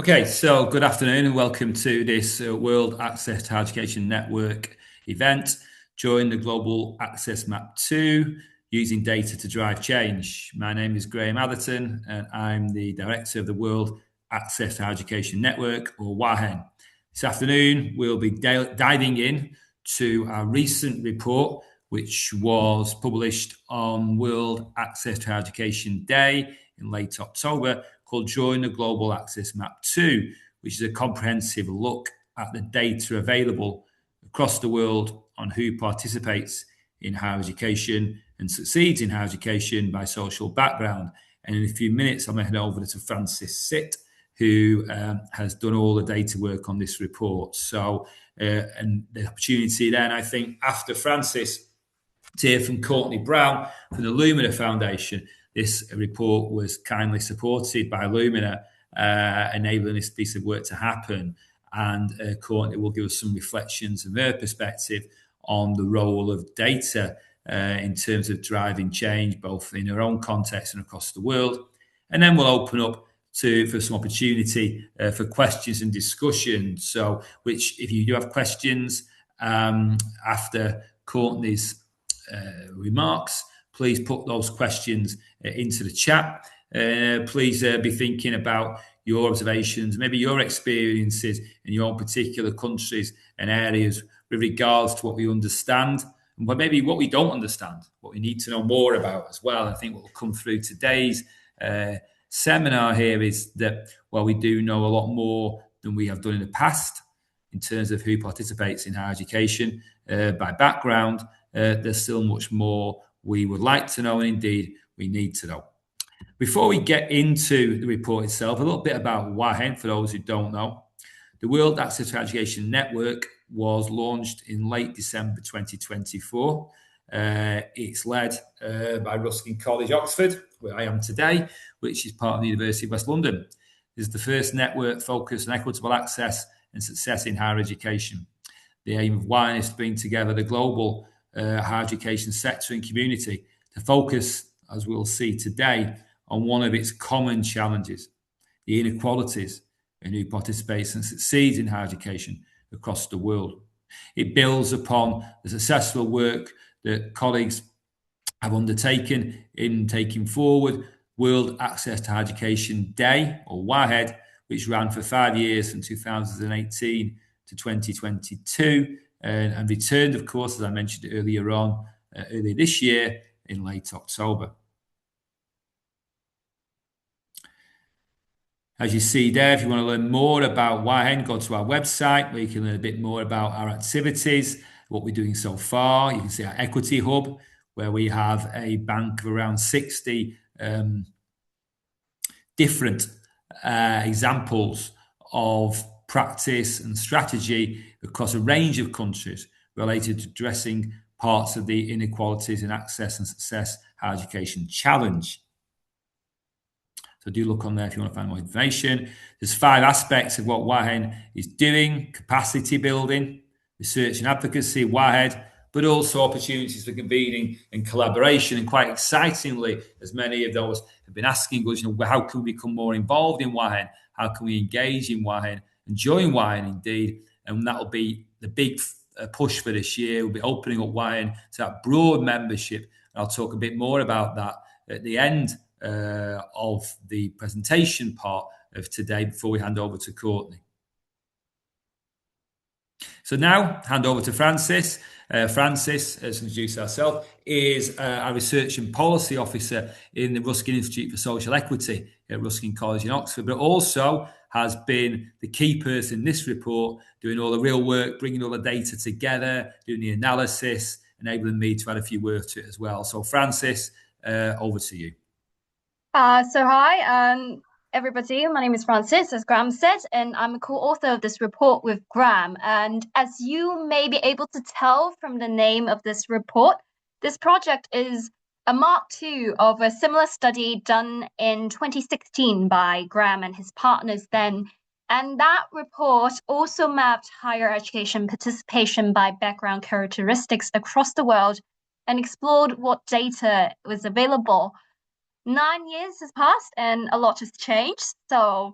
Okay, so good afternoon and welcome to this World Access to Higher Education Network event. Join the Global Access Map 2, using data to drive change. My name is Graeme Atherton and I'm the Director of the World Access to Higher Education Network, or WAHEN. This afternoon, we'll be diving in to our recent report, which was published on World Access to Higher Education Day in late October, called Join the Global Access Map 2, which is a comprehensive look at the data available across the world on who participates in higher education and succeeds in higher education by social background. And in a few minutes, I'm going to head over to Francis Sitt, who has done all the data work on this report. So, and the opportunity then, I think, after Francis, to hear from Courtney Brown from the Lumina Foundation. This report was kindly supported by Lumina, enabling this piece of work to happen. And Courtney will give us some reflections from her perspective on the role of data in terms of driving change, both in her own context and across the world. And then we'll open up for some opportunity for questions and discussion. So, which, if you do have questions after Courtney's remarks, please put those questions into the chat. Please be thinking about your observations, maybe your experiences in your own particular countries and areas with regards to what we understand, and maybe what we don't understand, what we need to know more about as well. I think what will come through today's seminar here is that while we do know a lot more than we have done in the past in terms of who participates in higher education by background, there's still much more we would like to know, and indeed we need to know. Before we get into the report itself, a little bit about WAHEN for those who don't know. The World Access to Education Network was launched in late December 2024. It's led by Ruskin College, Oxford, where I am today, which is part of the University of West London. This is the first network focused on equitable access and success in higher education. The aim of WAHEN is to bring together the global higher education sector and community to focus, as we'll see today, on one of its common challenges, the inequalities in who participates and succeeds in higher education across the world. It builds upon the successful work that colleagues have undertaken in taking forward World Access to Higher Education Day, or WAHED, which ran for 5 years from 2018 to 2022, and returned, of course, as I mentioned earlier this year in late October. As you see there, if you want to learn more about WAHEN, go to our website where you can learn a bit more about our activities, what we're doing so far. You can see our Equity Hub, where we have a bank of around 60 different examples of practice and strategy across a range of countries related to addressing parts of the inequalities in access and success higher education challenge. So do look on there if you want to find more information. There's 5 aspects of what WAHEN is doing: capacity building, research and advocacy, WAHED, but also opportunities for convening and collaboration. And quite excitingly, as many of those have been asking us, how can we become more involved in WAHEN? How can we engage in WAHEN and join WAHEN indeed? And that will be the big push for this year. We'll be opening up WAHEN to that broad membership. And I'll talk a bit more about that at the end of the presentation part of today before we hand over to Courtney. So now, hand over to Francis. Francis, as introduced herself, is our Research and Policy Officer in the Ruskin Institute for Social Equity at Ruskin College in Oxford, but also has been the key person in this report, doing all the real work, bringing all the data together, doing the analysis, enabling me to add a few words to it as well. So Francis, over to you. Hi, everybody. My name is Francis, as Graeme said, and I'm a co-author of this report with Graeme. And as you may be able to tell from the name of this report, this project is a Mark II of a similar study done in 2016 by Graeme and his partners then. And that report also mapped higher education participation by background characteristics across the world and explored what data was available. 9 years has passed and a lot has changed. So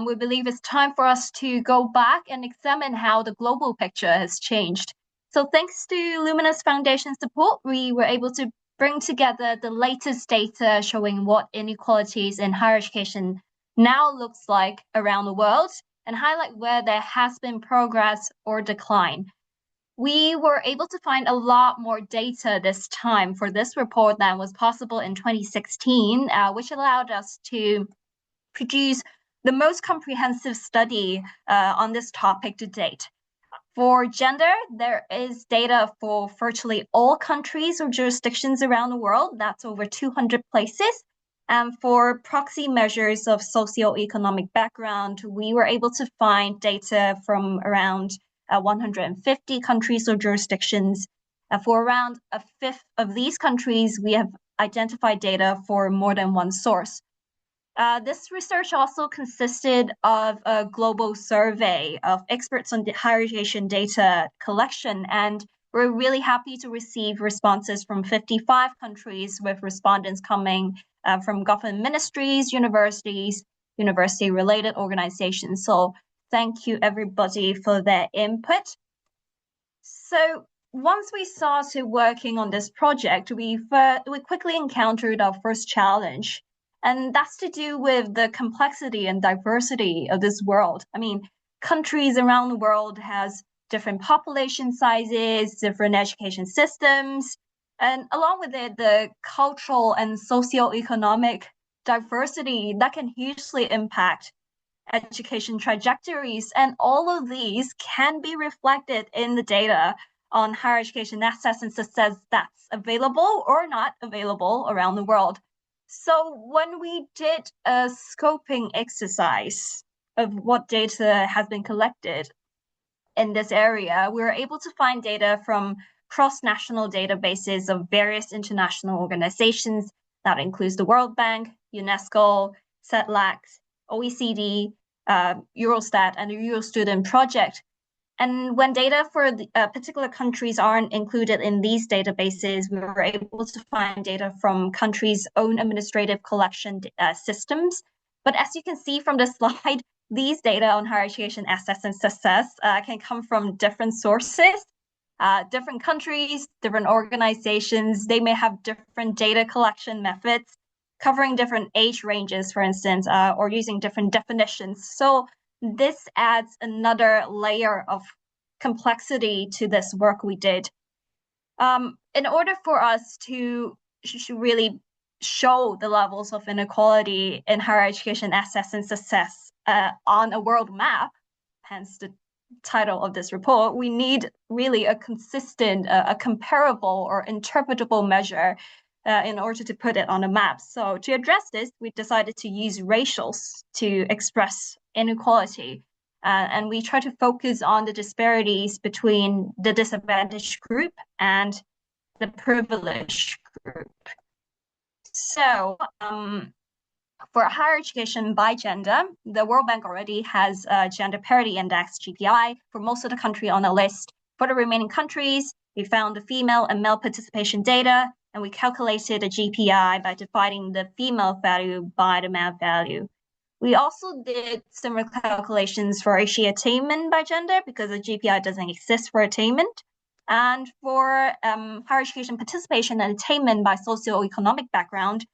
we believe it's time for us to go back and examine how the global picture has changed. So thanks to Luminous Foundation support, we were able to bring together the latest data showing what inequalities in higher education now looks like around the world and highlight where there has been progress or decline. We were able to find a lot more data this time for this report than was possible in 2016, which allowed us to produce the most comprehensive study on this topic to date. For gender, there is data for virtually all countries or jurisdictions around the world. That's over 200 places. And for proxy measures of socioeconomic background, we were able to find data from around 150 countries or jurisdictions. For around a fifth of these countries, we have identified data for more than one source. This research also consisted of a global survey of experts on higher education data collection, and we're really happy to receive responses from 55 countries, with respondents coming from government ministries, universities, university-related organizations. So thank you, everybody, for their input. So once we started working on this project, we quickly encountered our first challenge. And that's to do with the complexity and diversity of this world. I mean, countries around the world has different population sizes, different education systems, and along with it, the cultural and socioeconomic diversity that can hugely impact education trajectories. And all of these can be reflected in the data on higher education access and success that's available or not available around the world. So when we did a scoping exercise of what data has been collected in this area, we were able to find data from cross-national databases of various international organizations. That includes the World Bank, UNESCO, CETLAC, OECD, Eurostat, and the Eurostudent Project. And when data for the, particular countries aren't included in these databases, we were able to find data from countries' own administrative collection systems. But as you can see from the slide, these data on higher education access and success can come from different sources, different countries, different organizations. They may have different data collection methods, covering different age ranges, for instance, or using different definitions. So this adds another layer of complexity to this work we did. In order for us to really show the levels of inequality in higher education access and success on a world map, hence the title of this report, we need really a consistent, a comparable or interpretable measure in order to put it on a map. So to address this, we decided to use racials to express inequality. And we try to focus on the disparities between the disadvantaged group and the privileged group. So for higher education by gender, the World Bank already has a gender parity index, GPI, for most of the country on the list. For the remaining countries, we found the female and male participation data, and we calculated a GPI by dividing the female value by the male value. We also did similar calculations for HE attainment by gender, because the GPI doesn't exist for attainment. And for higher education participation and attainment by socioeconomic background,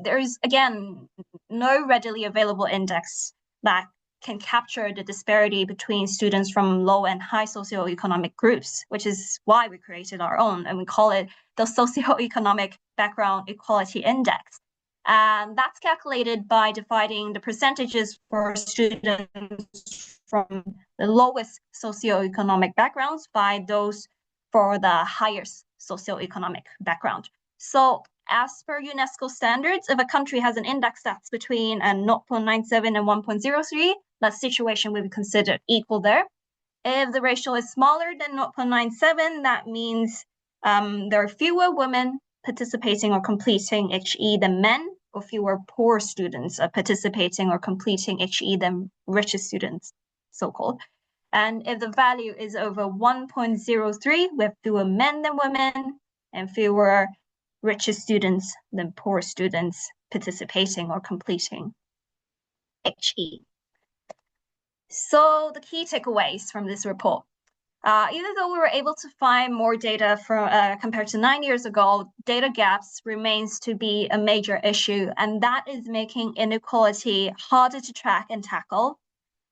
there's, again, no readily available index that can capture the disparity between students from low and high socioeconomic groups, which is why we created our own, and we call it the Socioeconomic Background Equality Index. And that's calculated by dividing the percentages for students from the lowest socioeconomic backgrounds by those for the highest socioeconomic background. So as per UNESCO standards, if a country has an index that's between 0.97 and 1.03, that situation will be considered equal there. If the ratio is smaller than 0.97, that means there are fewer women participating or completing HE than men, or fewer poor students participating or completing HE than richer students, so-called. And if the value is over 1.03, we have fewer men than women and fewer richer students than poor students participating or completing HE. So the key takeaways from this report. Even though we were able to find more data from compared to 9 years ago, data gaps remains to be a major issue, and that is making inequality harder to track and tackle.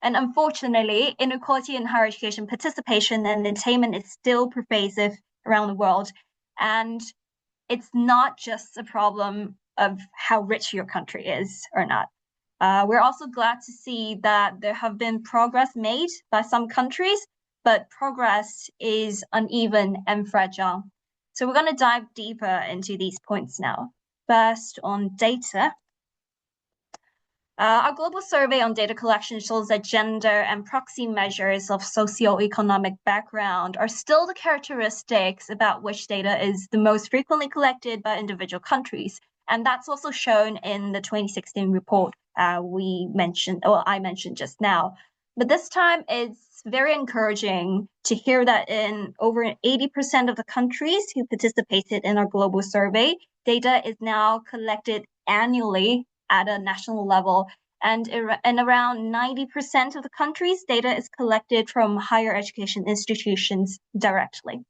And unfortunately, inequality in higher education participation and attainment is still pervasive around the world. And it's not just a problem of how rich your country is or not. We're also glad to see that there have been progress made by some countries, but progress is uneven and fragile. So we're going to dive deeper into these points now. First, on data. Our global survey on data collection shows that gender and proxy measures of socioeconomic background are still the characteristics about which data is the most frequently collected by individual countries. And that's also shown in the 2016 report I mentioned just now. But this time it's very encouraging to hear that in over 80% of the countries who participated in our global survey, data is now collected annually at a national level. And in around 90% of the countries, data is collected from higher education institutions directly.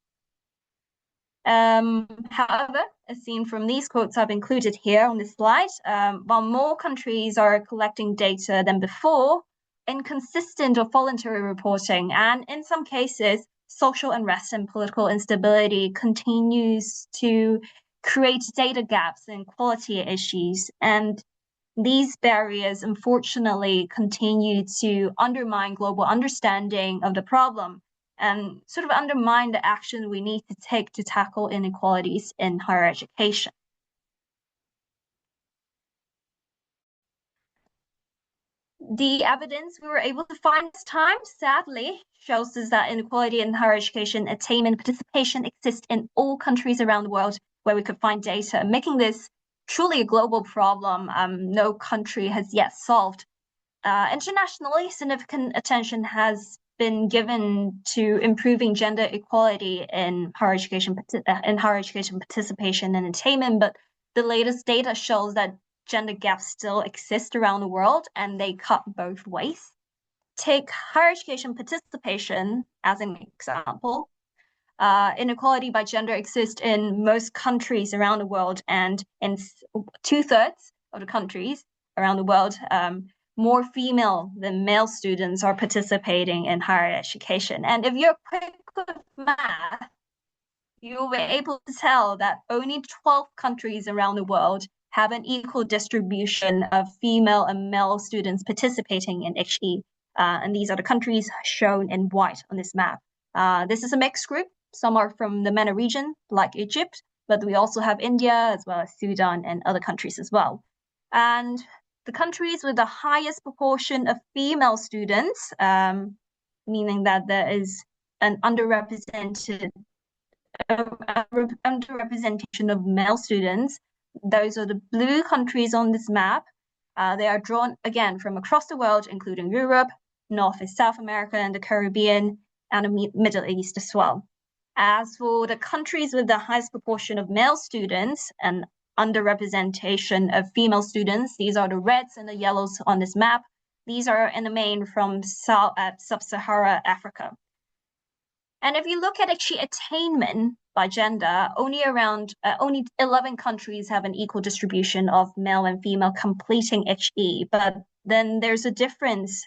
However, as seen from these quotes I've included here on this slide, while more countries are collecting data than before, inconsistent or voluntary reporting, and in some cases, social unrest and political instability continues to create data gaps and quality issues. And these barriers, unfortunately, continue to undermine global understanding of the problem and sort of undermine the action we need to take to tackle inequalities in higher education. The evidence we were able to find this time, sadly, shows us that inequality in higher education attainment participation exists in all countries around the world where we could find data, making this truly a global problem no country has yet solved. Internationally, significant attention has been given to improving gender equality in higher education participation and attainment, but the latest data shows that gender gaps still exist around the world and they cut both ways. Take higher education participation as an example. Inequality by gender exists in most countries around the world, and in 2/3 of the countries around the world, more female than male students are participating in higher education. And if you're quick with math, you'll be able to tell that only 12 countries around the world have an equal distribution of female and male students participating in HE. And these are the countries shown in white on this map. This is a mixed group. Some are from the MENA region, like Egypt, but we also have India as well as Sudan and other countries as well. And the countries with the highest proportion of female students, meaning that there is an underrepresentation of male students, those are the blue countries on this map. They are drawn again from across the world, including Europe, North and South America, and the Caribbean, and the Middle East as well. As for the countries with the highest proportion of male students and underrepresentation of female students, these are the reds and the yellows on this map. These are in the main from sub-Saharan Africa. And if you look at actually attainment by gender, only 11 countries have an equal distribution of male and female completing HE. But then there's a difference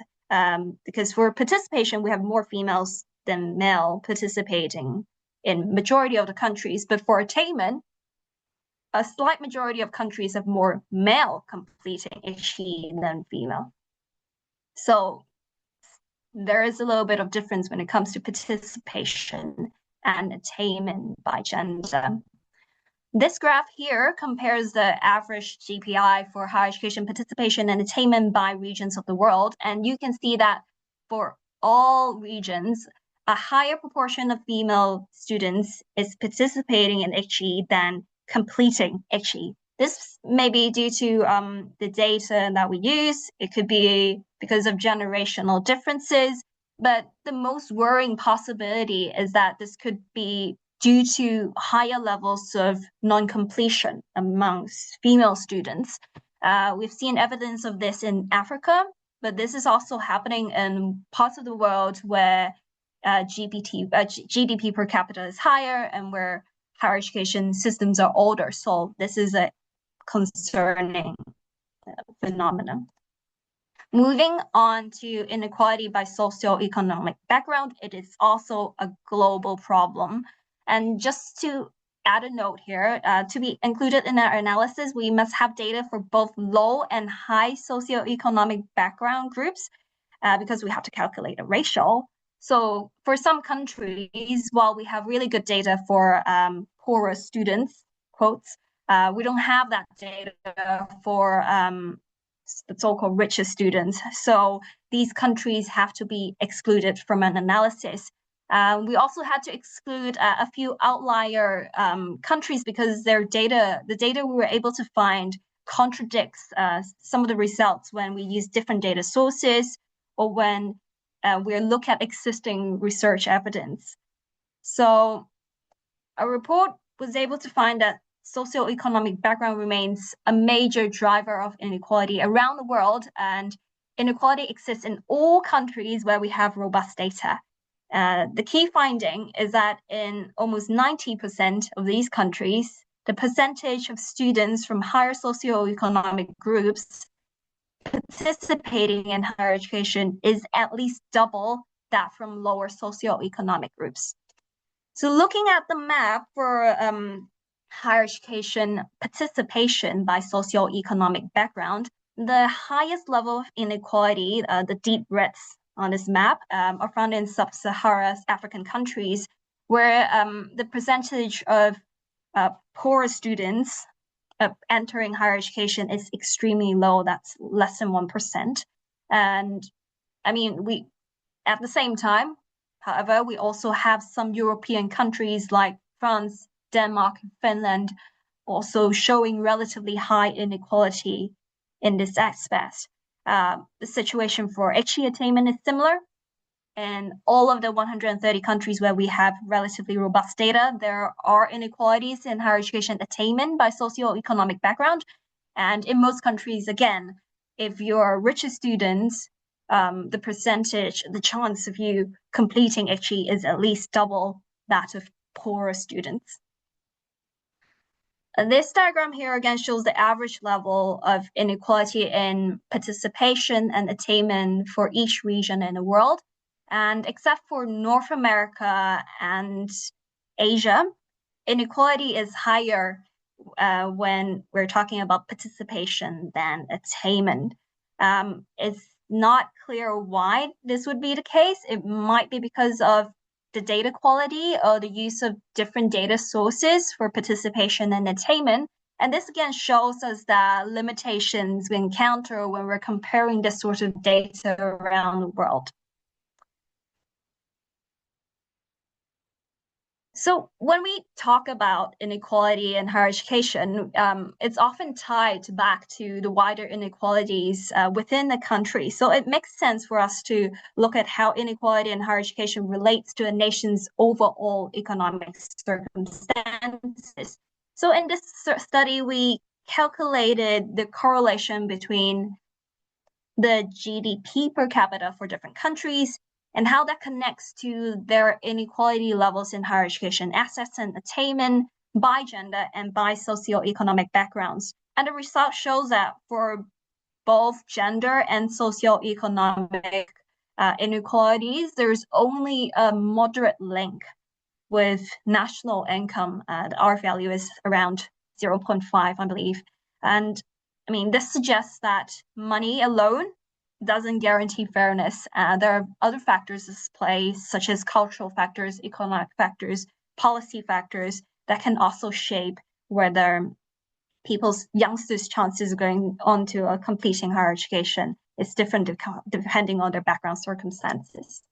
because for participation, we have more females than male participating in majority of the countries. But for attainment, a slight majority of countries have more male completing HE than female. So there is a little bit of difference when it comes to participation and attainment by gender. This graph here compares the average GPI for higher education participation and attainment by regions of the world. And you can see that for all regions, a higher proportion of female students is participating in HE than completing HE. This may be due to the data that we use. It could be because of generational differences, but the most worrying possibility is that this could be due to higher levels of non-completion amongst female students. We've seen evidence of this in Africa, but this is also happening in parts of the world where GDP per capita is higher and where higher education systems are older. So this is a concerning phenomenon. Moving on to inequality by socioeconomic background, it is also a global problem. And just to add a note here, to be included in our analysis, we must have data for both low and high socioeconomic background groups because we have to calculate a ratio. So for some countries, while we have really good data for poorer students, quotes, we don't have that data for the so-called richest students. So these countries have to be excluded from an analysis. We also had to exclude a few outlier countries because the data we were able to find contradicts some of the results when we use different data sources or when we look at existing research evidence. So our report was able to find that socioeconomic background remains a major driver of inequality around the world, and inequality exists in all countries where we have robust data. The key finding is that in almost 90% of these countries, the percentage of students from higher socioeconomic groups participating in higher education is at least double that from lower socioeconomic groups. So looking at the map for higher education participation by socioeconomic background, the highest level of inequality, the deep reds on this map, are found in sub-Saharan African countries, where the percentage of poorer students entering higher education is extremely low. That's less than 1%. And I mean, at the same time, however, we also have some European countries like France, Denmark, Finland also showing relatively high inequality in this aspect. The situation for HE attainment is similar. In all of the 130 countries where we have relatively robust data, there are inequalities in higher education attainment by socioeconomic background. And in most countries, again, if you're richer students, the chance of you completing HE is at least double that of poorer students. This diagram here again shows the average level of inequality in participation and attainment for each region in the world. And except for North America and Asia, inequality is higher when we're talking about participation than attainment. It's not clear why this would be the case. It might be because of the data quality or the use of different data sources for participation and attainment. And this again shows us the limitations we encounter when we're comparing this sort of data around the world. So when we talk about inequality in higher education, it's often tied back to the wider inequalities within the country. So it makes sense for us to look at how inequality in higher education relates to a nation's overall economic circumstances. So in this study, we calculated the correlation between the GDP per capita for different countries and how that connects to their inequality levels in higher education access and attainment by gender and by socioeconomic backgrounds. And the result shows that for both gender and socioeconomic inequalities, there's only a moderate link with national income. The R value is around 0.5, I believe. And I mean, this suggests that money alone doesn't guarantee fairness. There are other factors at play, such as cultural factors, economic factors, policy factors that can also shape whether youngsters' chances of going on to completing higher education is different depending on their background circumstances.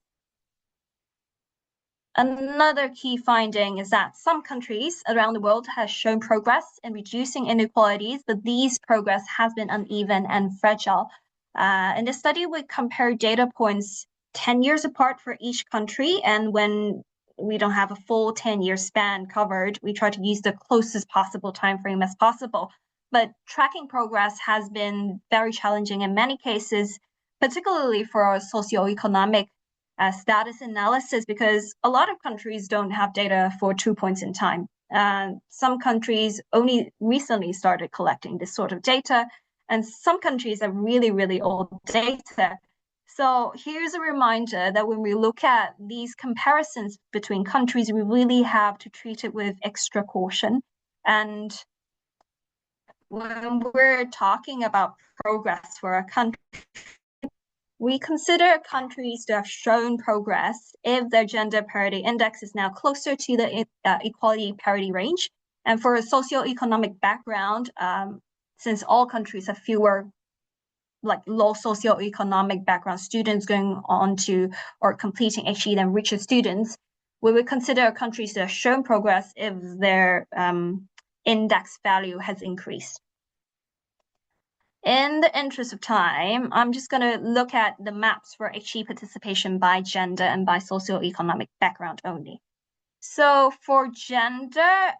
Another key finding is that some countries around the world have shown progress in reducing inequalities, but these progress has been uneven and fragile. In this study, we compared data points 10 years apart for each country, and when we don't have a full 10-year span covered, we try to use the closest possible time frame as possible. But tracking progress has been very challenging in many cases particularly for socioeconomic status analysis, because a lot of countries don't have data for 2 points in time. Some countries only recently started collecting this sort of data, and some countries have really, really old data. So here's a reminder that when we look at these comparisons between countries, we really have to treat it with extra caution. And when we're talking about progress for a country, we consider countries to have shown progress if their gender parity index is now closer to the equality parity range. And for a socioeconomic background, since all countries have fewer like low socioeconomic background students going on to or completing HE than richer students, we would consider countries that have shown progress if their index value has increased. In the interest of time, I'm just going to look at the maps for HE participation by gender and by socioeconomic background only. So for gender,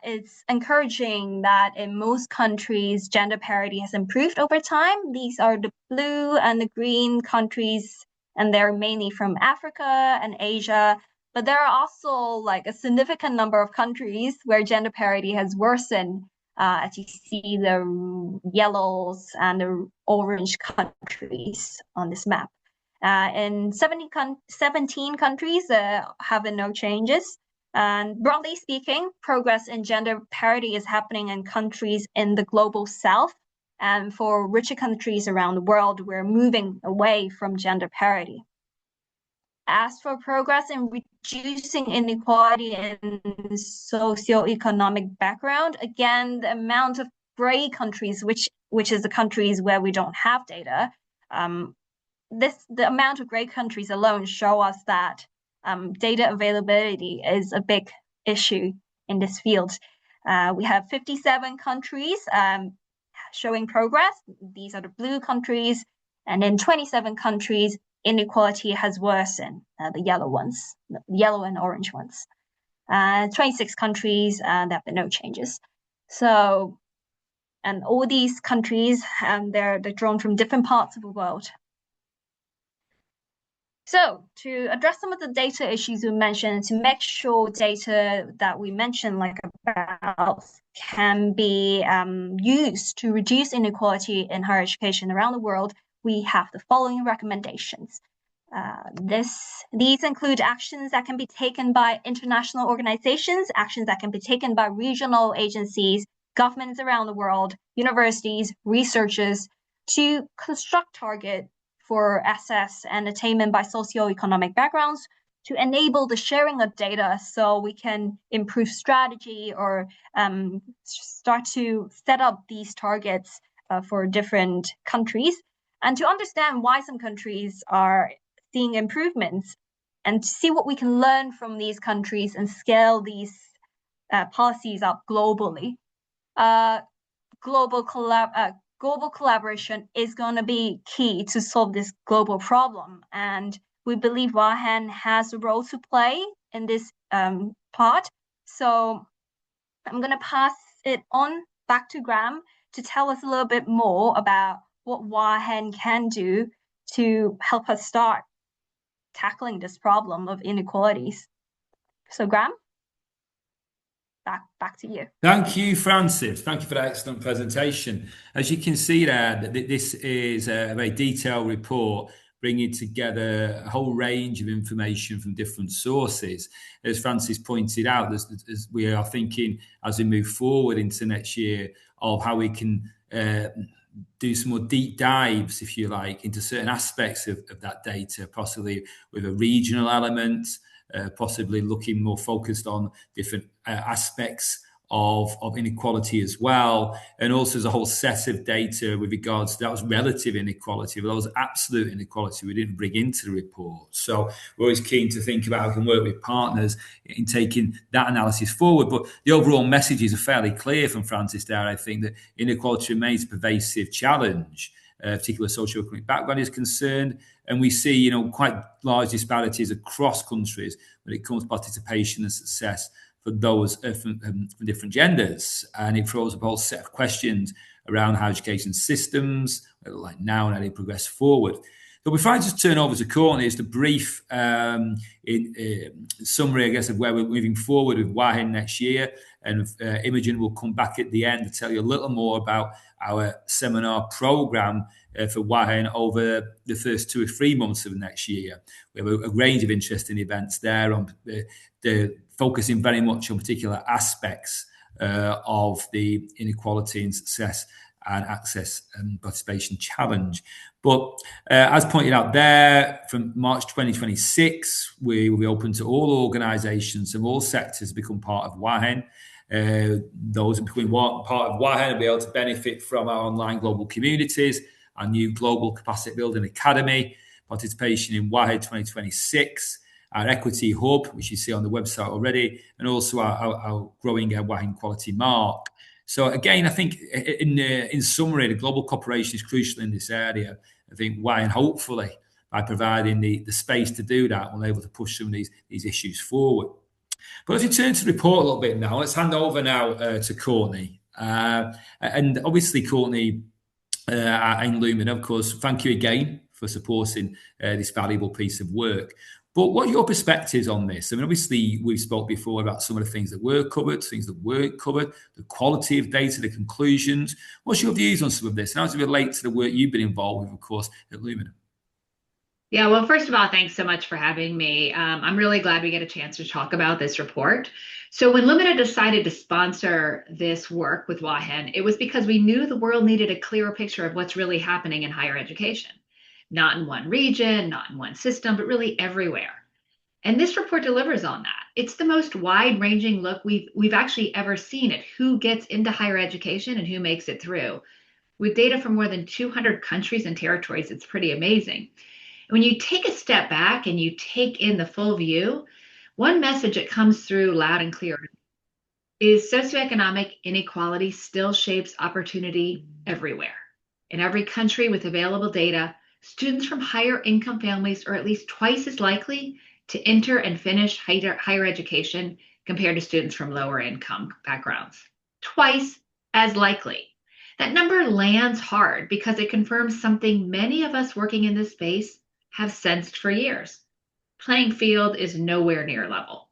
it's encouraging that in most countries, gender parity has improved over time. These are the blue and the green countries, and they're mainly from Africa and Asia. But there are also like a significant number of countries where gender parity has worsened, as you see the yellows and the orange countries on this map. In 17 countries, have been no changes. And broadly speaking, progress in gender parity is happening in countries in the global south. And for richer countries around the world, we're moving away from gender parity. As for progress in reducing inequality in socioeconomic background, again, the amount of gray countries, which is the countries where we don't have data, the amount of gray countries alone show us that data availability is a big issue in this field. We have 57 countries showing progress. These are the blue countries. And in 27 countries, inequality has worsened, the yellow ones, the yellow and orange ones. 26 countries, there have been no changes. So, and all these countries, they're drawn from different parts of the world. So to address some of the data issues we mentioned, to make sure data that we mentioned like about can be used to reduce inequality in higher education around the world, we have the following recommendations. These include actions that can be taken by international organizations, actions that can be taken by regional agencies, governments around the world, universities, researchers, to construct targets for access and attainment by socioeconomic backgrounds, to enable the sharing of data so we can improve strategy or start to set up these targets for different countries, and to understand why some countries are seeing improvements, and to see what we can learn from these countries and scale these policies up globally. Global collaboration is going to be key to solve this global problem. And we believe WAHEN has a role to play in this part. So I'm going to pass it on back to Graeme to tell us a little bit more about what WAHEN can do to help us start tackling this problem of inequalities. So Graeme? Back to you. Thank you, Francis. Thank you for that excellent presentation. As you can see there, this is a very detailed report bringing together a whole range of information from different sources. As Francis pointed out, as we are thinking as we move forward into next year of how we can do some more deep dives, if you like, into certain aspects of that data, possibly with a regional element, possibly looking more focused on different aspects of inequality as well. And also there's a whole set of data with regards to that was relative inequality, but that was absolute inequality we didn't bring into the report. So we're always keen to think about how we can work with partners in taking that analysis forward. But the overall messages are fairly clear from Francis there. I think that inequality remains a pervasive challenge, particular socioeconomic background is concerned. And we see, quite large disparities across countries when it comes to participation and success for those from different genders. And it throws up a whole set of questions around higher education systems, like now and how they progress forward. But before I just turn over to Courtney, it's a brief summary, I guess, of where we're moving forward with WAHEN next year. And Imogen will come back at the end to tell you a little more about our seminar program for WAHEN over the first 2 or 3 months of next year. We have a range of interesting events there on focusing very much on particular aspects of the inequality and success and access and participation challenge. But as pointed out there, from March 2026, we will be open to all organisations from all sectors to become part of WAHEN. Those who become part of WAHEN will be able to benefit from our online global communities, our new global capacity building academy, participation in WAHEN 2026, our equity hub, which you see on the website already, and also our growing WAHEN quality mark. So again, I think in summary, the global cooperation is crucial in this area. I think WAHEN, hopefully, by providing the space to do that, will be able to push some of these issues forward. But if you turn to the report a little bit now, let's hand over now to Courtney. And obviously, Courtney and Lumen, of course, thank you again for supporting this valuable piece of work. But what are your perspectives on this? I mean, obviously, we've spoke before about some of the things that were covered, things that weren't covered, the quality of data, the conclusions. What's your views on some of this? And how does it relate to the work you've been involved with, of course, at Lumen? Yeah, well, first of all, thanks so much for having me. I'm really glad we get a chance to talk about this report. So when Lumina decided to sponsor this work with WAHEN, it was because we knew the world needed a clearer picture of what's really happening in higher education. Not in one region, not in one system, but really everywhere. And this report delivers on that. It's the most wide-ranging look we've actually ever seen at who gets into higher education and who makes it through. With data from more than 200 countries and territories, it's pretty amazing. When you take a step back and you take in the full view, one message that comes through loud and clear is socioeconomic inequality still shapes opportunity everywhere. In every country with available data, students from higher income families are at least twice as likely to enter and finish higher education compared to students from lower income backgrounds. Twice as likely. That number lands hard because it confirms something many of us working in this space have sensed for years. Playing field is nowhere near level.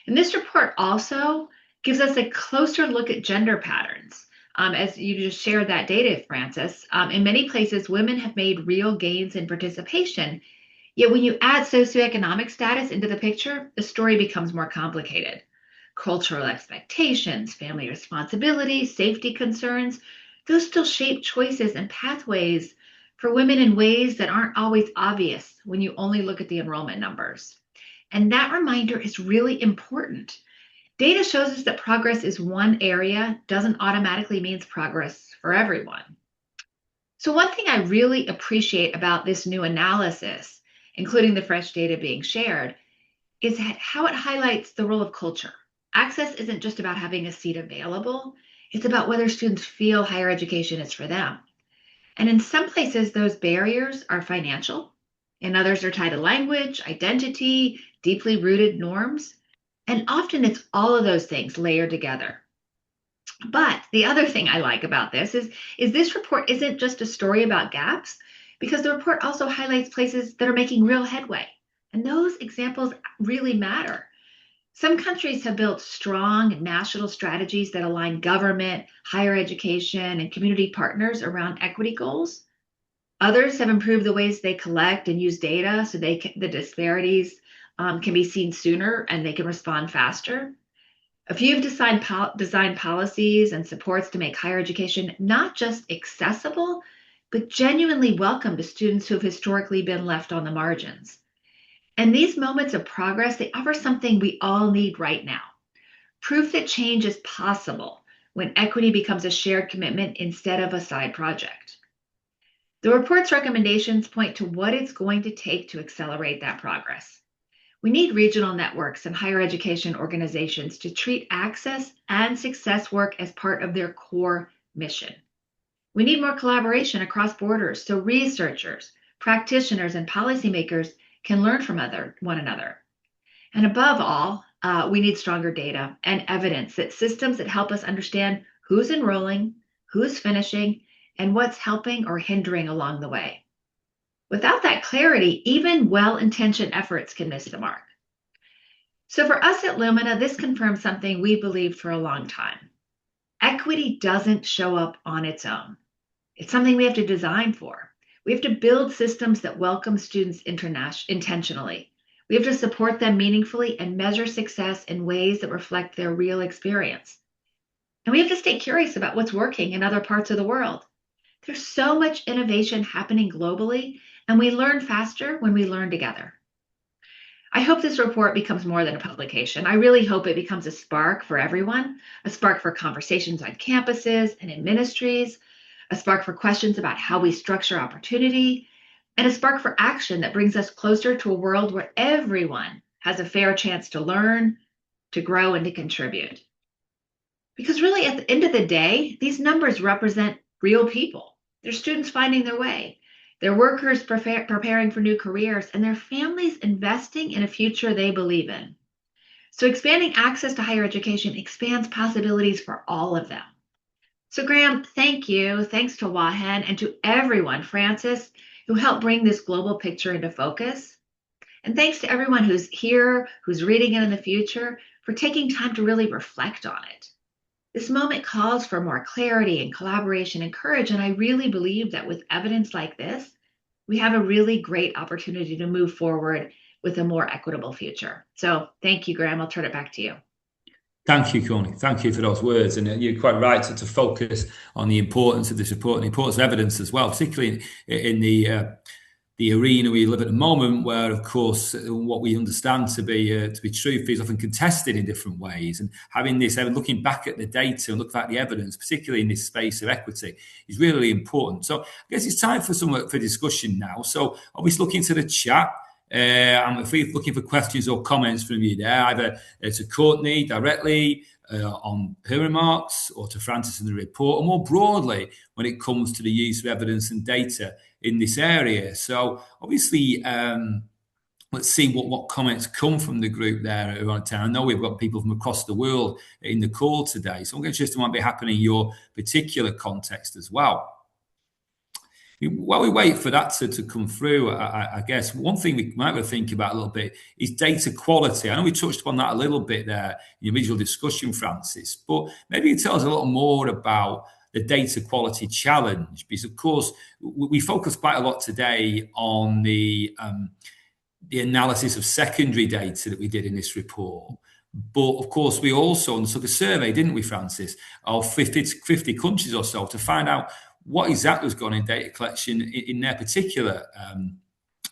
And this report also gives us a closer look at gender patterns. As you just shared that data, Francis, in many places, women have made real gains in participation. Yet when you add socioeconomic status into the picture, the story becomes more complicated. Cultural expectations, family responsibilities, safety concerns, those still shape choices and pathways for women in ways that aren't always obvious when you only look at the enrollment numbers. And that reminder is really important. Data shows us that progress is one area doesn't automatically mean progress for everyone. So one thing I really appreciate about this new analysis, including the fresh data being shared, is how it highlights the role of culture. Access isn't just about having a seat available, it's about whether students feel higher education is for them. And in some places, those barriers are financial. In others, they're tied to language, identity, deeply rooted norms. And often it's all of those things layered together. But the other thing I like about this is this report isn't just a story about gaps, because the report also highlights places that are making real headway. And those examples really matter. Some countries have built strong national strategies that align government, higher education, and community partners around equity goals. Others have improved the ways they collect and use data so the disparities can be seen sooner and they can respond faster. A few have designed policies and supports to make higher education not just accessible, but genuinely welcome to students who have historically been left on the margins. And these moments of progress, they offer something we all need right now. Proof that change is possible when equity becomes a shared commitment instead of a side project. The report's recommendations point to what it's going to take to accelerate that progress. We need regional networks and higher education organizations to treat access and success work as part of their core mission. We need more collaboration across borders so researchers, practitioners, and policymakers can learn from one another. And above all, we need stronger data and evidence that systems that help us understand who's enrolling, who's finishing, and what's helping or hindering along the way. Without that clarity, even well-intentioned efforts can miss the mark. So for us at Lumina, this confirms something we believed for a long time. Equity doesn't show up on its own. It's something we have to design for. We have to build systems that welcome students intentionally. We have to support them meaningfully and measure success in ways that reflect their real experience. And we have to stay curious about what's working in other parts of the world. There's so much innovation happening globally, and we learn faster when we learn together. I hope this report becomes more than a publication. I really hope it becomes a spark for everyone, a spark for conversations on campuses and in ministries, a spark for questions about how we structure opportunity, and a spark for action that brings us closer to a world where everyone has a fair chance to learn, to grow, and to contribute. Because really, at the end of the day, these numbers represent real people. They're students finding their way. They're workers preparing for new careers, and their families investing in a future they believe in. So expanding access to higher education expands possibilities for all of them. So Graeme, thank you. Thanks to WAHEN and to everyone, Francis, who helped bring this global picture into focus. And thanks to everyone who's here, who's reading it in the future, for taking time to really reflect on it. This moment calls for more clarity and collaboration and courage, and I really believe that with evidence like this, we have a really great opportunity to move forward with a more equitable future. So thank you, Graeme. I'll turn it back to you. Thank you, Connie. Thank you for those words. And you're quite right to focus on the importance of this report and the importance of evidence as well, particularly in the arena we live at the moment, where, of course, what we understand to be truth is often contested in different ways. And having this, looking back at the data and looking at the evidence, particularly in this space of equity, is really important. So I guess it's time for for discussion now. So obviously looking to the chat. I'm looking for questions or comments from you there, either to Courtney directly on her remarks, or to Francis in the report, or more broadly when it comes to the use of evidence and data in this area. So obviously, let's see what comments come from the group there around town. I know we've got people from across the world in the call today, so I'm interested in what might be happening in your particular context as well. While we wait for that to come through, I guess one thing we might think about a little bit is data quality. I know we touched upon that a little bit there in the original discussion, Francis, but maybe you tell us a little more about the data quality challenge, because of course we focus quite a lot today on the analysis of secondary data that we did in this report. But of course, we also undertook a survey, didn't we, Francis, of 50 countries or so to find out what exactly was going on in data collection in their particular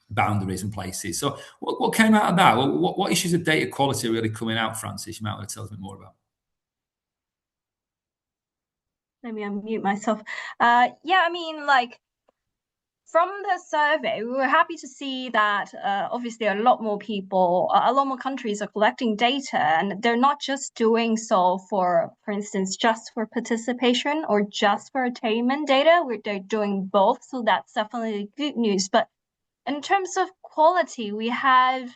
boundaries and places. So what came out of that? What issues of data quality are really coming out, Francis? You might want to tell us a bit more about. Let me unmute myself. From the survey, we were happy to see that obviously a lot more countries are collecting data, and they're not just doing so for instance, just for participation or just for attainment data. They're doing both, so that's definitely good news. But in terms of quality, we have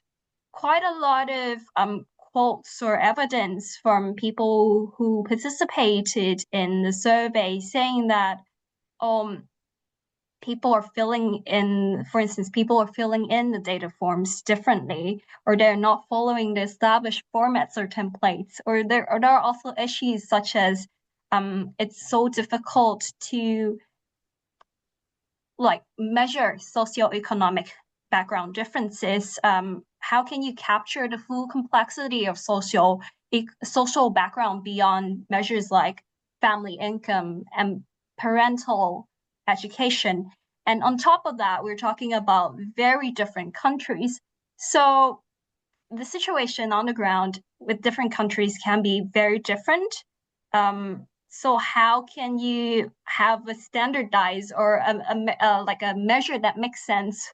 quite a lot of quotes or evidence from people who participated in the survey saying that people are filling in, for instance, people are filling in the data forms differently, or they're not following the established formats or templates, or there are also issues such as it's so difficult to measure socioeconomic background differences. How can you capture the full complexity of social background beyond measures like family income and parental education? And on top of that, we're talking about very different countries. So the situation on the ground with different countries can be very different. So how can you have a standardized or a measure that makes sense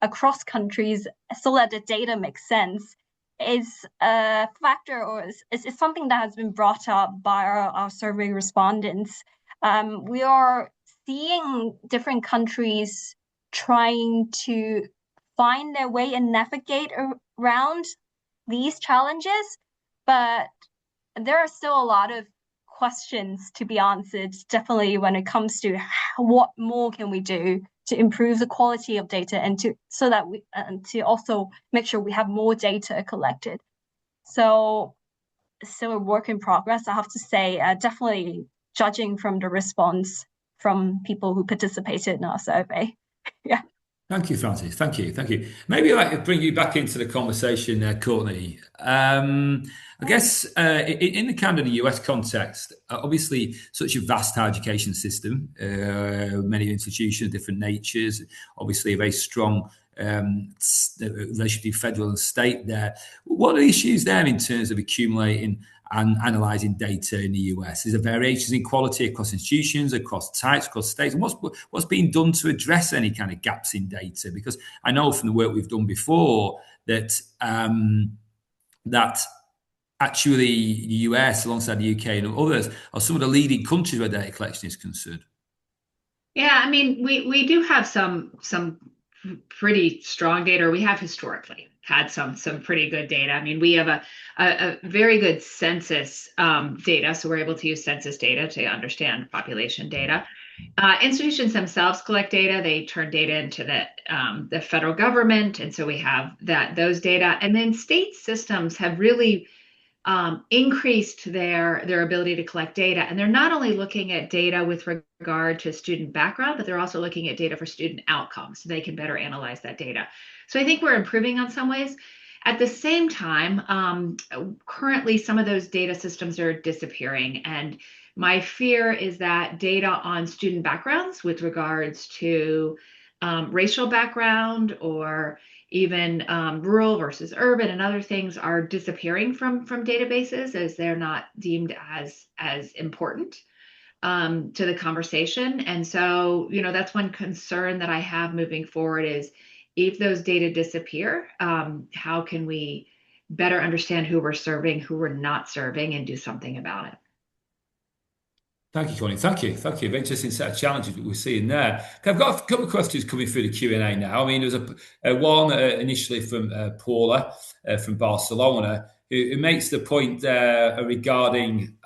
across countries so that the data makes sense is a factor, or is something that has been brought up by our survey respondents. We are seeing different countries trying to find their way and navigate around these challenges, but there are still a lot of questions to be answered, definitely when it comes to what more can we do to improve the quality of data and to also make sure we have more data collected. So still a work in progress, I have to say, definitely judging from the response from people who participated in our survey. Yeah. Thank you, Francis. Thank you. Thank you. Maybe I could bring you back into the conversation, Courtney. I guess in the Canada US context, obviously such a vast higher education system, many institutions, different natures, obviously a very strong relationship between federal and state there. What are the issues there in terms of accumulating and analysing data in the US? Is there variations in quality across institutions, across types, across states? And what's being done to address any kind of gaps in data? Because I know from the work we've done before that that actually the US, alongside the UK and others, are some of the leading countries where data collection is concerned. Yeah, I mean, we do have some pretty strong data, or we have historically had some pretty good data. I mean, we have a very good census data, so we're able to use census data to understand population data. Institutions themselves collect data; they turn data into the federal government, and so we have those data. And then state systems have really increased their ability to collect data. And they're not only looking at data with regard to student background, but they're also looking at data for student outcomes so they can better analyze that data. So I think we're improving on some ways. At the same time, currently some of those data systems are disappearing. And my fear is that data on student backgrounds with regards to racial background or even rural versus urban and other things are disappearing from databases as they're not deemed as important to the conversation. And so, that's one concern that I have moving forward is if those data disappear, how can we better understand who we're serving, who we're not serving, and do something about it? Thank you, Connie. Thank you. Thank you. Very interesting set of challenges that we're seeing there. Okay, I've got a couple of questions coming through the Q&A now. I mean, there was one initially from Paula from Barcelona who makes the point there regarding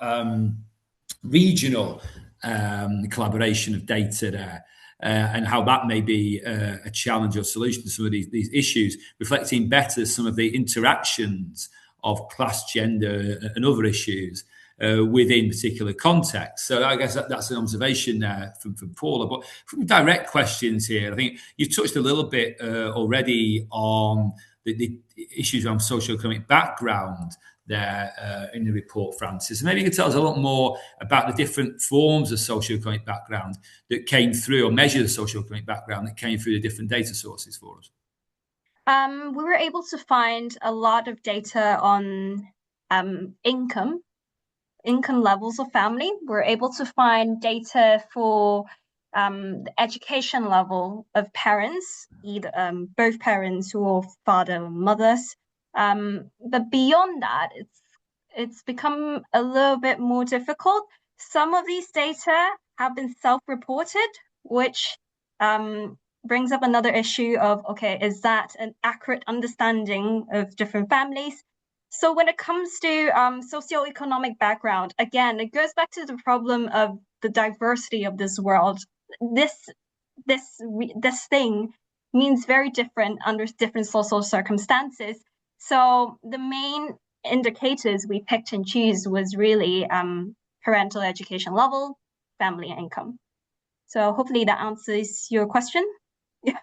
regional collaboration of data there. And how that may be a challenge or solution to some of these issues, reflecting better some of the interactions of class, gender, and other issues within particular contexts. So I guess that's an observation there from Paula. But from direct questions here, I think you've touched a little bit already on the issues around socioeconomic background there in the report, Francis. Maybe you could tell us a lot more about the different forms of socioeconomic background that came through, or measure the socioeconomic background that came through the different data sources for us. We were able to find a lot of data on income levels of family. We're able to find data for the education level of parents, either both parents or father or mothers. But beyond that, it's become a little bit more difficult. Some of these data have been self-reported, which brings up another issue of, okay, is that an accurate understanding of different families? So when it comes to socioeconomic background, again, it goes back to the problem of the diversity of this world. This thing means very different under different social circumstances. So the main indicators we picked and choose was really parental education level, family income. So hopefully that answers your question. Yeah.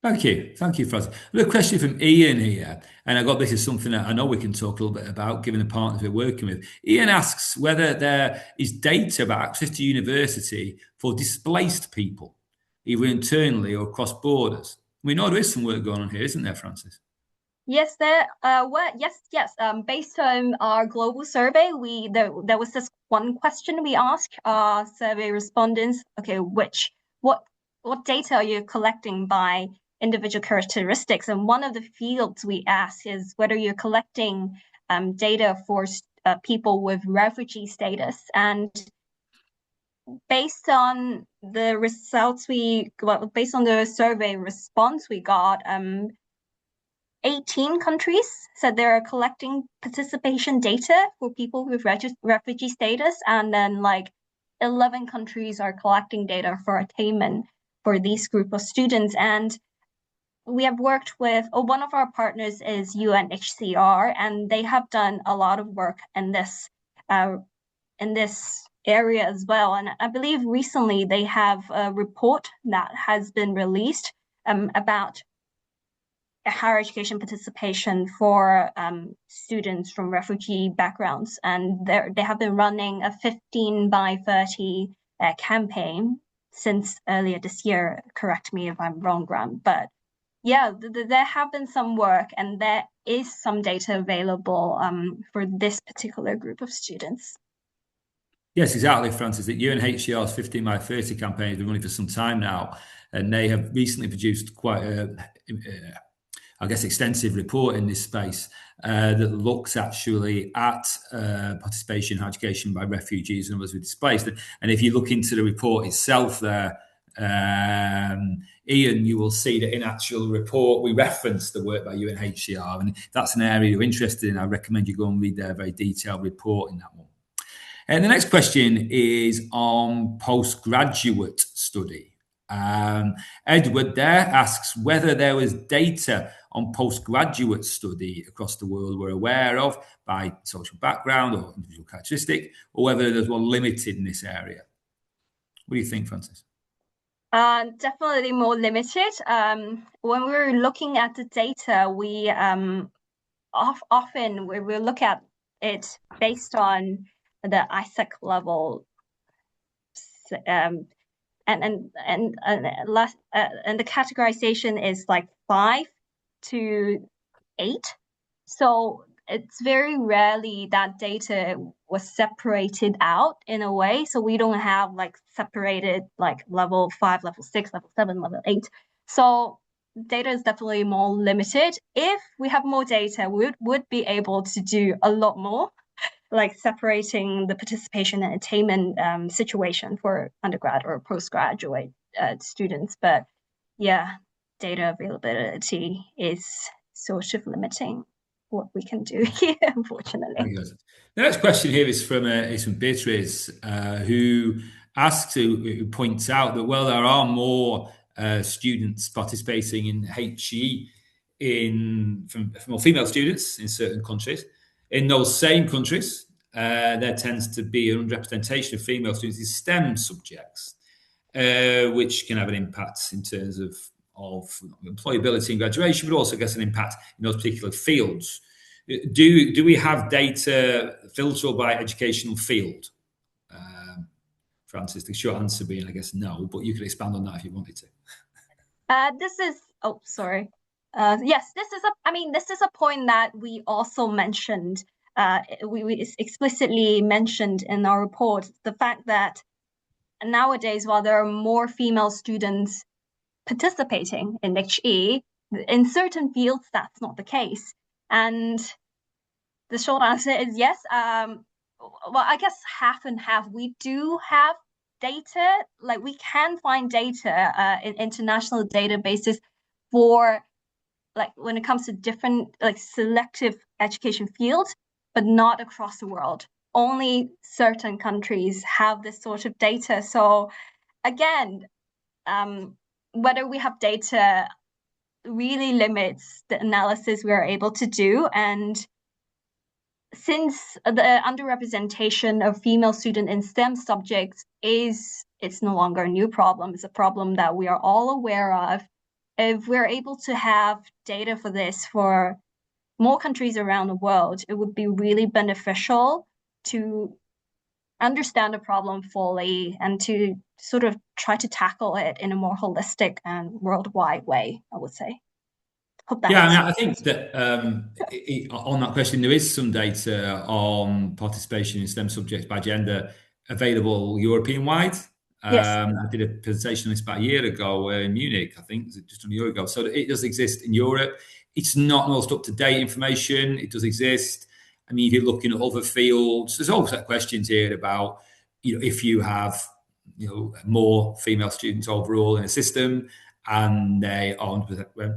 Thank you, Francis. A question from Ian here, and I got this is something that I know we can talk a little bit about, given the partners we're working with. Ian asks whether there is data about access to university for displaced people, either internally or across borders. We know there is some work going on here, isn't there, Francis? Yes, there yes. Based on our global survey, there was this one question we asked our survey respondents. Okay, what data are you collecting by individual characteristics? And one of the fields we ask is whether you're collecting data for people with refugee status. And based on the results based on the survey response we got, 18 countries said they're collecting participation data for people with refugee status, and then like 11 countries are collecting data for attainment for these group of students. And we have worked with, one of our partners is UNHCR, and they have done a lot of work in this area as well. And I believe recently they have a report that has been released about higher education participation for students from refugee backgrounds. And they have been running a 15 by 30 campaign since earlier this year. Correct me if I'm wrong, Graeme. But yeah, there have been some work, and there is some data available for this particular group of students. Yes, exactly, Francis. That UNHCR's 15 by 30 campaign has been running for some time now, and they have recently produced quite extensive report in this space that looks actually at participation in education by refugees and others who are displaced. And if you look into the report itself there, Ian, you will see that in actual report we reference the work by UNHCR, and if that's an area you're interested in, I recommend you go and read their very detailed report in that one. And the next question is on postgraduate study. Edward there asks whether there was data on postgraduate study across the world we're aware of by social background or individual characteristic, or whether there's one limited in this area. What do you think, Francis? Definitely more limited. When we're looking at the data, we often we look at it based on the ISEC level, and the categorization is like 5 to 8. So it's very rarely that data was separated out in a way. So we don't have like separated like level 5, level 6, level 7, level 8. So data is definitely more limited. If we have more data, we would be able to do a lot more, like separating the participation and attainment situation for undergrad or postgraduate students. But yeah, data availability is sort of limiting what we can do here, unfortunately. The next question here is from Beatrice, who asks, who points out that, well, there are more students participating in HE from more female students in certain countries. In those same countries, there tends to be an underrepresentation of female students in STEM subjects, which can have an impact in terms of employability and graduation, but also gets an impact in those particular fields. Do we have data filtered by educational field? Francis, the short answer being, I guess, no, but you could expand on that if you wanted to. Yes, this is a point that we also mentioned. We explicitly mentioned in our report the fact that nowadays, while there are more female students participating in HE, in certain fields that's not the case. And the short answer is yes. Well, I guess half and half. We do have data, like we can find data in international databases for, like, when it comes to different like selective education fields, but not across the world. Only certain countries have this sort of data. So again, whether we have data really limits the analysis we are able to do. And since the underrepresentation of female students in STEM subjects it's no longer a new problem, it's a problem that we are all aware of. If we're able to have data for this for more countries around the world, it would be really beneficial to understand the problem fully and to sort of try to tackle it in a more holistic and worldwide way, I would say. Hope that helps. I think that on that question, there is some data on participation in STEM subjects by gender available European-wide. Yes. I did a presentation on this about a year ago in Munich, I think, just a year ago. So it does exist in Europe. It's not most up-to-date information. It does exist. I mean, if you're looking at other fields, there's also questions here about, if you have, more female students overall in a system, and they are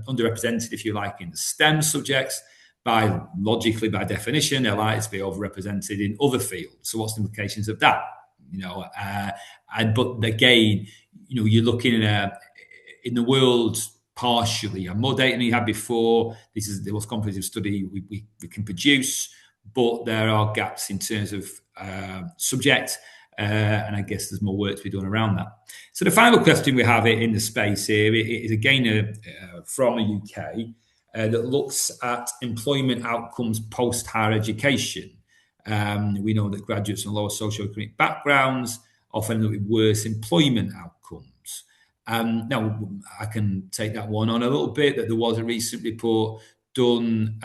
underrepresented, if you like, in the STEM subjects. Logically, by definition, they're likely to be overrepresented in other fields. So what's the implications of that? But again, you're looking at in the world partially and more data than you had before. This is the most comprehensive study we can produce, but there are gaps in terms of subject, and I guess there's more work to be done around that. So the final question we have in the space here is again from the UK that looks at employment outcomes post higher education. We know that graduates from lower socioeconomic backgrounds often end up with worse employment outcomes. Now, I can take that one on a little bit, that there was a recent report done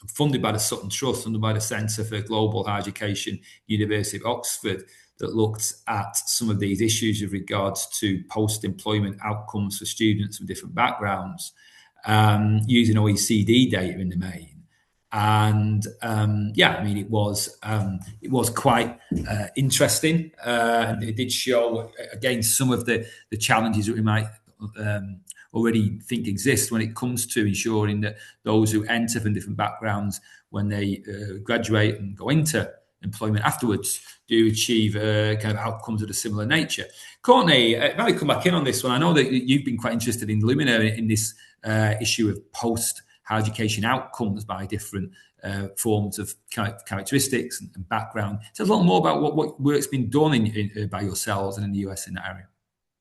funded by the Sutton Trust, funded by the Centre for Global Higher Education, University of Oxford, that looked at some of these issues with regards to post-employment outcomes for students from different backgrounds, using OECD data in the main. And it was quite interesting. And it did show again some of the challenges that we might already think exist when it comes to ensuring that those who enter from different backgrounds, when they graduate and go into employment afterwards, do achieve kind of outcomes of a similar nature. Courtney, maybe come back in on this one. I know that you've been quite interested in Lumina in this issue of post-higher education outcomes by different forms of characteristics and background. Tell us a lot more about what work's been done by yourselves and in the US in that area.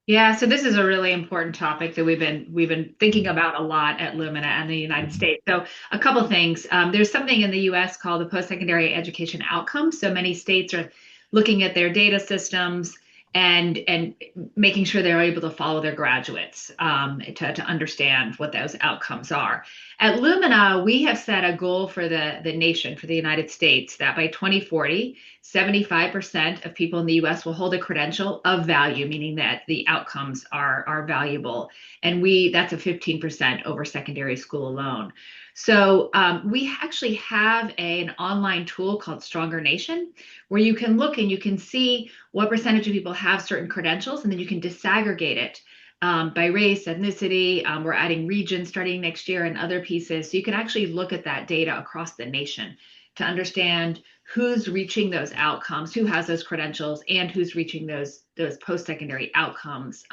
Yeah, so this is a really important topic that we've been thinking about a lot at Lumina and the United States. So a couple things. There's something in the US called the post-secondary education outcomes. So many states are looking at their data systems and making sure they're able to follow their graduates to understand what those outcomes are. At Lumina, we have set a goal for the nation, for the United States, that by 2040, 75% of people in the US will hold a credential of value, meaning that the outcomes are valuable. And that's a 15% over secondary school alone. So we actually have an online tool called Stronger Nation, where you can look and you can see what percentage of people have certain credentials, and then you can disaggregate it by race, ethnicity. We're adding regions starting next year and other pieces. So you can actually look at that data across the nation to understand who's reaching those outcomes, who has those credentials, and who's reaching those post-secondary outcomes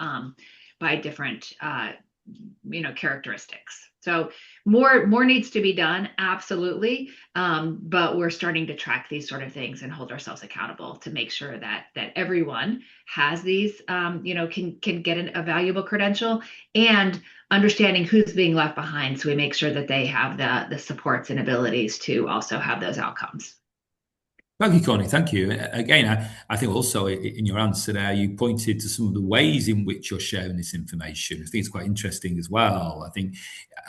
by different characteristics. So more needs to be done, absolutely. But we're starting to track these sort of things and hold ourselves accountable to make sure that everyone has these, can get a valuable credential, and understanding who's being left behind, so we make sure that they have the supports and abilities to also have those outcomes. Thank you, Connie. Thank you. Again, I think also in your answer there, you pointed to some of the ways in which you're sharing this information. I think it's quite interesting as well. I think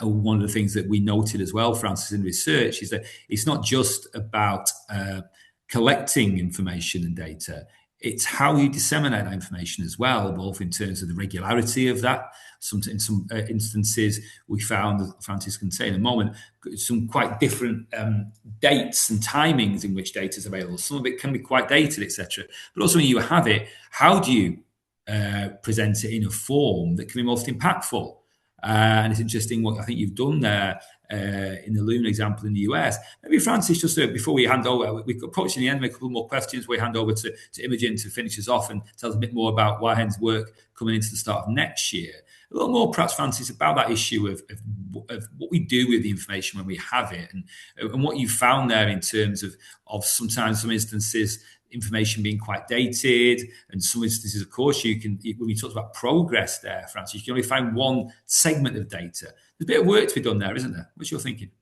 one of the things that we noted as well, Francis, in research is that it's not just about collecting information and data. It's how you disseminate that information as well, both in terms of the regularity of that. In some instances, we found, as Francis can say in a moment, some quite different dates and timings in which data is available. Some of it can be quite dated, etc. But also when you have it, how do you present it in a form that can be most impactful? And it's interesting what I think you've done there in the Lumina example in the US. Maybe Francis, just before we hand over, we're approaching the end, make a couple more questions. We hand over to Imogen to finish us off and tell us a bit more about WAHEN's work coming into the start of next year. A little more, perhaps, Francis, about that issue of what we do with the information when we have it, and what you found there in terms of sometimes some instances information being quite dated, and some instances, of course, when we talked about progress there, Francis, you can only find one segment of data. There's a bit of work to be done there, isn't there? What's your thinking?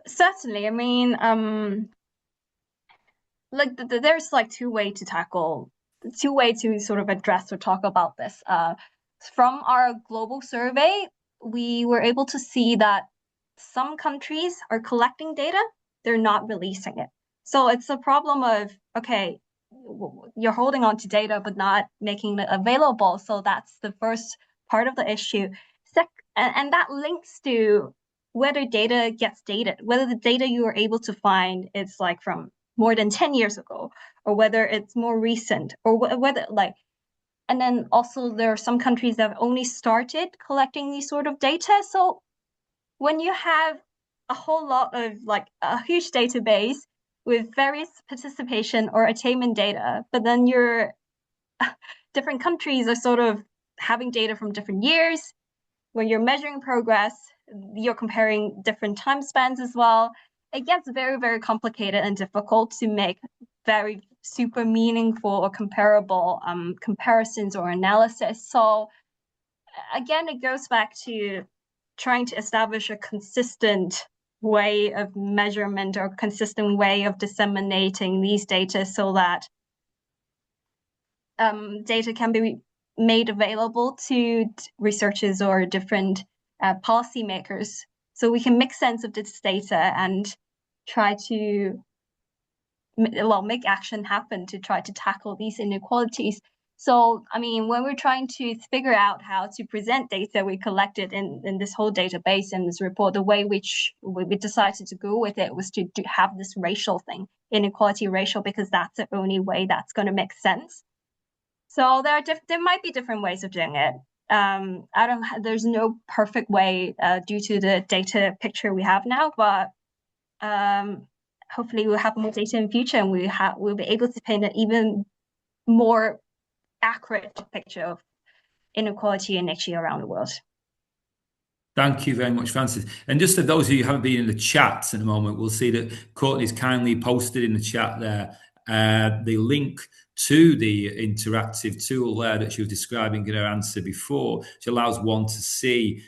Certainly. I mean, there's two ways to sort of address or talk about this. From our global survey, we were able to see that some countries are collecting data, they're not releasing it. So it's a problem of, okay, you're holding on to data but not making it available. So that's the first part of the issue. And that links to whether data gets dated, whether the data you are able to find is from more than 10 years ago, or whether it's more recent, or whether And then also there are some countries that have only started collecting these sort of data. So when you have a whole lot of like a huge database with various participation or attainment data, but then your different countries are sort of having data from different years. When you're measuring progress, you're comparing different time spans as well. It gets very, very complicated and difficult to make very super meaningful or comparable comparisons or analysis. So again, it goes back to trying to establish a consistent way of measurement or consistent way of disseminating these data so that data can be made available to researchers or different policymakers, so we can make sense of this data and try to make action happen to try to tackle these inequalities. So, I mean, when we're trying to figure out how to present data we collected in this whole database in this report, the way which we decided to go with it was to have this racial thing, inequality ratio, because that's the only way that's going to make sense. So there might be different ways of doing it. There's no perfect way due to the data picture we have now, but hopefully we'll have more data in future and we'll be able to paint an even more accurate picture of inequality and inequity around the world. Thank you very much, Francis. And just for those of you who haven't been in the chat at the moment, we'll see that Courtney's kindly posted in the chat there the link to the interactive tool there that she was describing in her answer before, which allows one to see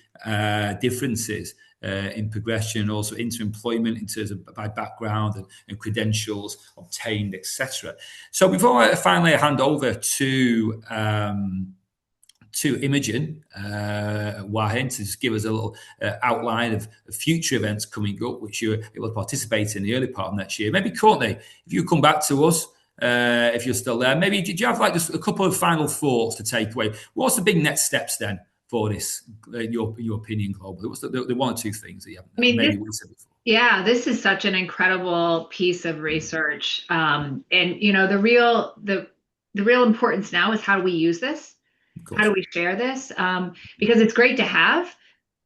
differences in progression, also inter-employment in terms of by background and credentials obtained, etc. So before I finally hand over to Imogen WAHEN to just give us a little outline of future events coming up, which you're able to participate in the early part of next year. Maybe Courtney, if you come back to us, if you're still there, maybe did you have like just a couple of final thoughts to take away? What's the big next steps then for this, in your opinion, globally? What's the one or two things that you haven't maybe said before? Yeah, this is such an incredible piece of research, and you know the real importance now is how do we use this? How do we share this? Because it's great to have,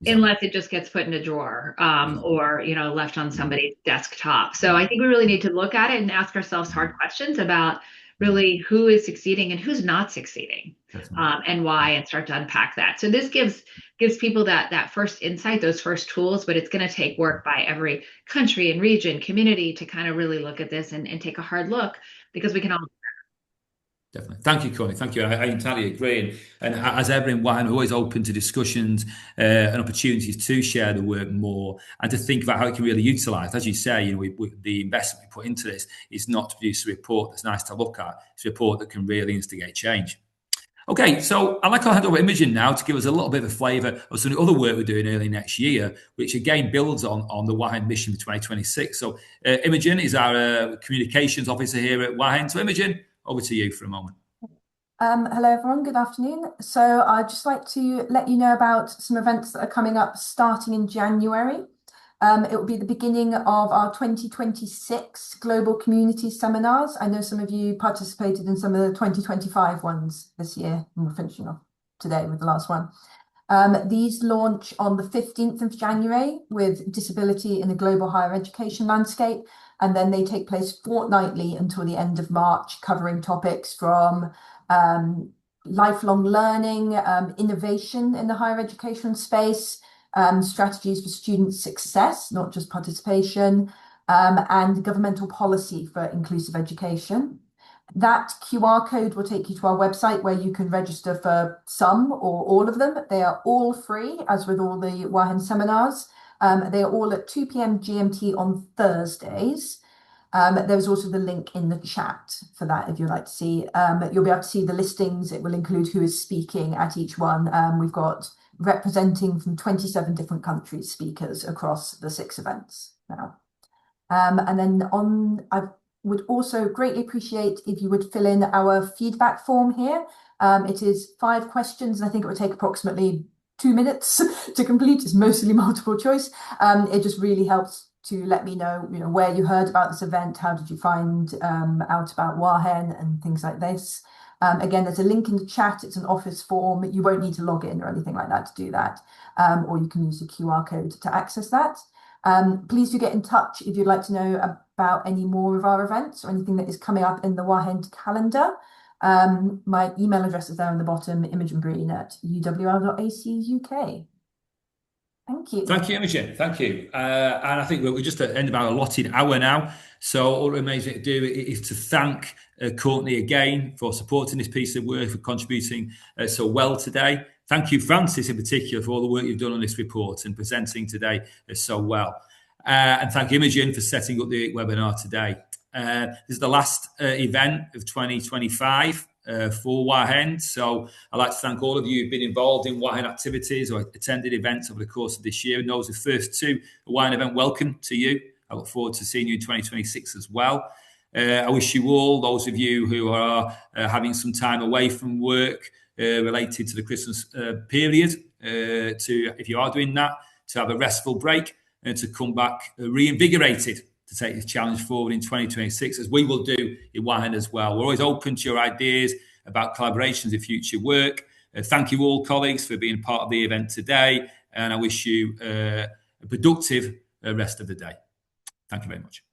unless it just gets put in a drawer or left on somebody's desktop. So I think we really need to look at it and ask ourselves hard questions about really who is succeeding and who's not succeeding, and why, and start to unpack that. So this gives people that first insight, those first tools, but it's going to take work by every country and region, community to kind of really look at this and take a hard look, because we can all. Definitely. Thank you, Courtney. Thank you. I entirely agree. And as ever in WAHEN, we're always open to discussions and opportunities to share the work more and to think about how it can really utilise. As you say, the investment we put into this is not to produce a report that's nice to look at. It's a report that can really instigate change. Okay, so I'd like to hand over to Imogen now to give us a little bit of a flavour of some of the other work we're doing early next year, which again builds on the WAHEN mission for 2026. So Imogen is our communications officer here at WAHEN. So Imogen, over to you for a moment. Hello, everyone. Good afternoon. So I'd just like to let you know about some events that are coming up starting in January. It will be the beginning of our 2026 Global Community Seminars. I know some of you participated in some of the 2025 ones this year, and we're finishing off today with the last one. These launch on the 15th of January with disability in the global higher education landscape. And then they take place fortnightly until the end of March, covering topics from lifelong learning, innovation in the higher education space, strategies for student success, not just participation, and governmental policy for inclusive education. That QR code will take you to our website where you can register for some or all of them. They are all free, as with all the WAHEN seminars. They are all at 2 p.m. GMT on Thursdays. There's also the link in the chat for that if you'd like to see. You'll be able to see the listings. It will include who is speaking at each one. We've got representing from 27 different countries speakers across the 6 events now. And then I would also greatly appreciate if you would fill in our feedback form here. It is 5 questions, and I think it would take approximately 2 minutes to complete. It's mostly multiple choice. It just really helps to let me know, where you heard about this event, how did you find out about WAHEN and things like this. Again, there's a link in the chat. It's an office form. You won't need to log in or anything like that to do that. Or you can use the QR code to access that. Please do get in touch if you'd like to know about any more of our events or anything that is coming up in the WAHEN calendar. My email address is there on the bottom, imogengreen@uwl.ac.uk. Thank you. Thank you, Imogen. Thank you. And I think we're just at the end of our allotted hour now. So all it remains to do is to thank Courtney again for supporting this piece of work, for contributing so well today. Thank you, Francis, in particular, for all the work you've done on this report and presenting today so well. And thank you, Imogen, for setting up the webinar today. This is the last event of 2025 for WAHEN. So I'd like to thank all of you who've been involved in WAHEN activities or attended events over the course of this year. And those who first to a WAHEN event, welcome to you. I look forward to seeing you in 2026 as well. I wish you all, those of you who are having some time away from work related to the Christmas period, if you are doing that, to have a restful break and to come back reinvigorated to take this challenge forward in 2026, as we will do in WAHEN as well. We're always open to your ideas about collaborations in future work. Thank you all, colleagues, for being part of the event today, and I wish you a productive rest of the day. Thank you very much.